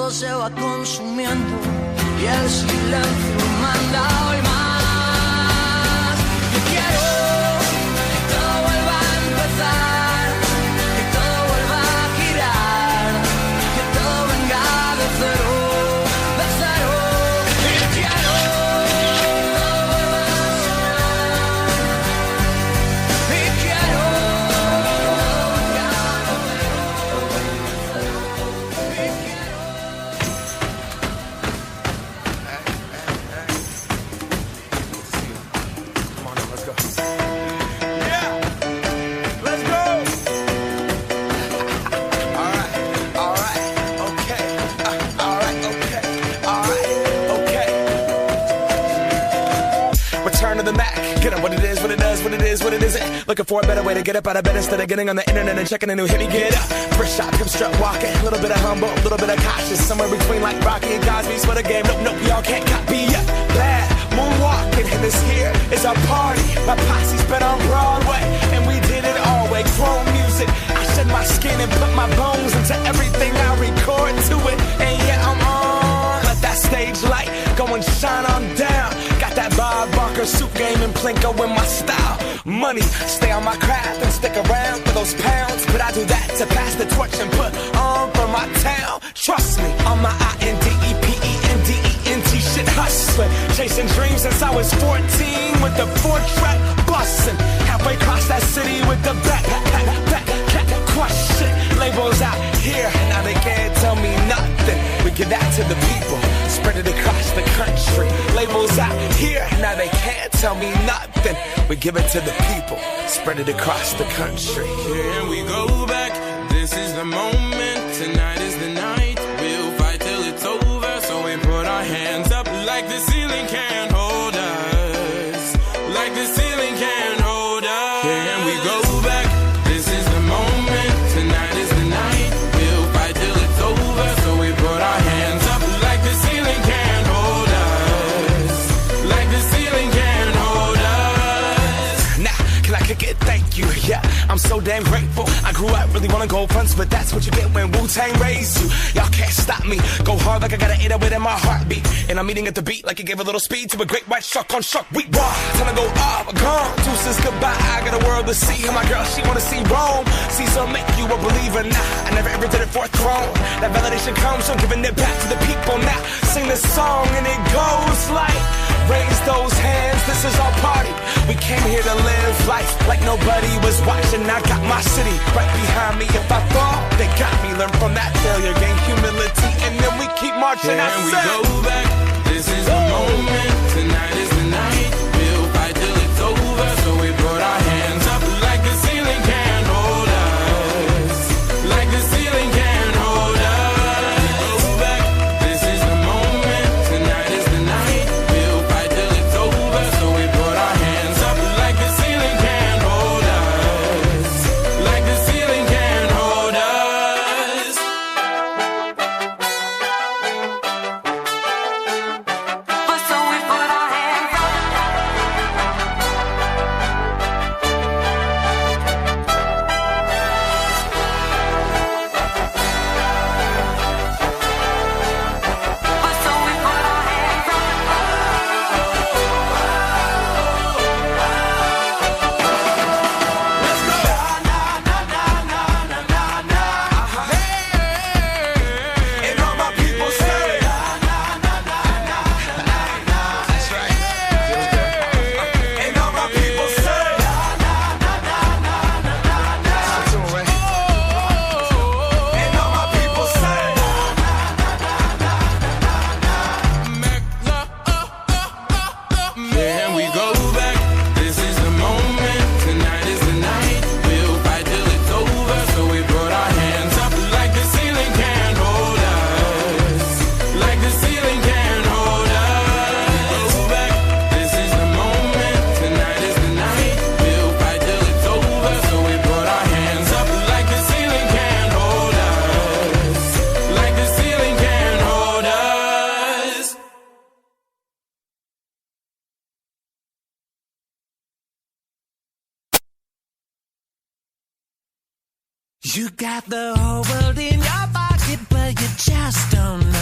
todo se va consumiendo y el silencio manda hoy más. Yo quiero que todo vuelva a empezar, que todo vuelva a girar, que todo venga de cero, de cero. Y quiero que todo vuelva a sonar, y quiero que todo venga de cero, de cero, y quiero. Come on now, let's go. Yeah, let's go. All right, okay. All right, okay. Return to the Mac. Get up what it is, what it does, what it is, what it isn't. Looking for a better way to get up out of bed instead of getting on the internet and checking a new hit. Me get up. First shot, come strut walking. A little bit of humble, a little bit of cautious. Somewhere between like Rocky and Cosby's for the game. Nope, y'all can't copy yet. Bad moonwalking, and this here is our party. My posse's been on Broadway, and we did it all way. Chrome music. I shed my skin and put my bones into everything I record to it. And yeah, I'm on. Let that stage light go and shine on down. Got that Bob Barker suit game and Plinko in my style. Money, stay on my craft and stick around for those pounds. But I do that to pass the torch and put on for my town. Trust me, on my INDEPENDENT shit hustling. Chasing dreams since I was 14 with the 4-track bustin'. Halfway across that city with the back crush shit. Labels out here, now they can't tell me nothing. We give that to the people, spread it across the country. Labels out here, now they can't tell me nothing. We give it to the people, spread it across the country. Here we go back, this is the moment, tonight is the night. We'll fight till it's over, so we put our hands up like the ceiling can't hold us. Like the ceiling can't hold us. Here we go back, this is the moment, tonight is the night. We'll fight till it's over, so we put our hands up like the ceiling can't hold us. Like the ceiling can't hold us. Now, can I kick it? Thank you, yeah. I'm so damn grateful. I grew up really wanna go fronts, but that's what you get when Wu-Tang raised you. Y'all can't stop me. Go hard like I got an 808 in my heartbeat. And I'm eating at the beat like it gave a little speed to a great white shark on shark. We raw. Time to go off, gone. Deuces goodbye. I got a world to see. And my girl, she wanna see Rome. Caesar make you a believer. Nah, I never ever did it for a throne. That validation comes from giving it back to the people. Now, sing this song and it goes like, raise those hands, this is our party. We came here to live life like nobody was watching. I got my city right behind me. If I fall, they got me. Learn from that failure, gain humility, and then we keep marching. Here we go back, this is the moment, tonight is the night. We'll fight till it's over, so we put our hands up like the ceiling can't hold us. Like the ceiling can't hold us. Go back, this is the moment, tonight is the night. We'll fight till it's over, so we put our hands up like the ceiling can't hold us. Like the ceiling can't hold us. So we put our hands up. So we put our hands up. And all my people say, that's right. And all my people say, and all my people say, Here we go back, this is the moment, tonight is the night. We'll fight till it's over, so we put our hands up like the ceiling can't hold us. Like the ceiling can't hold us. Go back, this is the moment, tonight is the night. We'll fight till it's over, so we put our hands up like the ceiling can't hold us. Like the ceiling can't hold us. You got the whole world in your pocket, but you just don't know.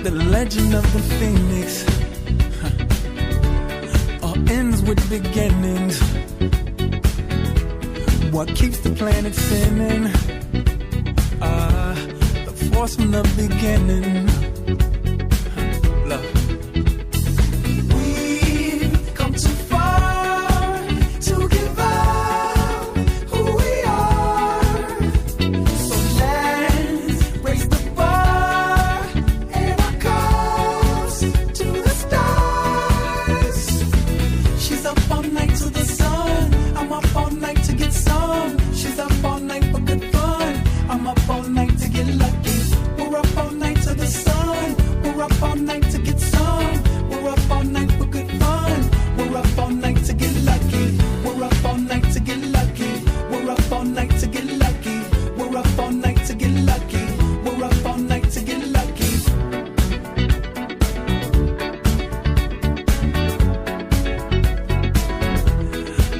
The legend of the phoenix all ends with beginnings. What keeps the planet spinning? The force from the beginning. Love. We've come too far to give up who we are. So let's raise the bar and our cups to the stars. She's up all night to the sun. I'm up all night to get some. She's up all night for good fun. I'm up all night to get lucky. We're up all night to the sun. We're up all night to get some. We're up all night for good fun. We're up all night to get lucky. We're up all night to get lucky. We're up all night to get lucky. We're up all night to get lucky. We're up all night to get lucky.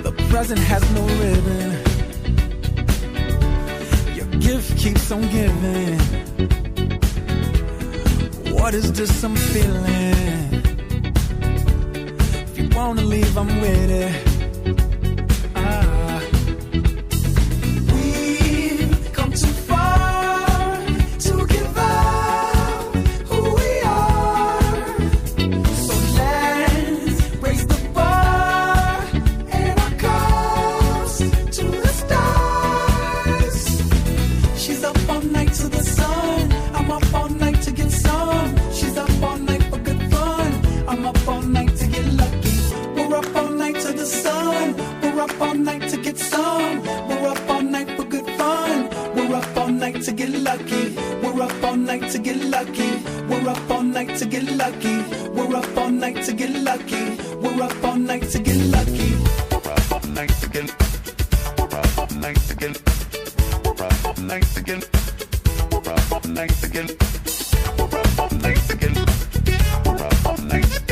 The present has no ribbon. Your gift keeps on giving. What is this I'm feeling? If you wanna leave, I'm with it. We've come too far to give up who we are. So let's raise the bar and our cups to the stars. She's up all night to the sun. I'm up all night to get some. She's up all night for good fun. I'm up all night to get lucky. We're up all night to the sun. We're up all night to get some. We're up all night for good fun. We're up all night to get lucky. We're up all night to get lucky. We're up all night to get lucky. We're up all night to get lucky. We're up all night to get lucky. We're up all night to get. We're up all night to get. We're up all night to get. We're up all night to get. We're up all night to get. We're up all night.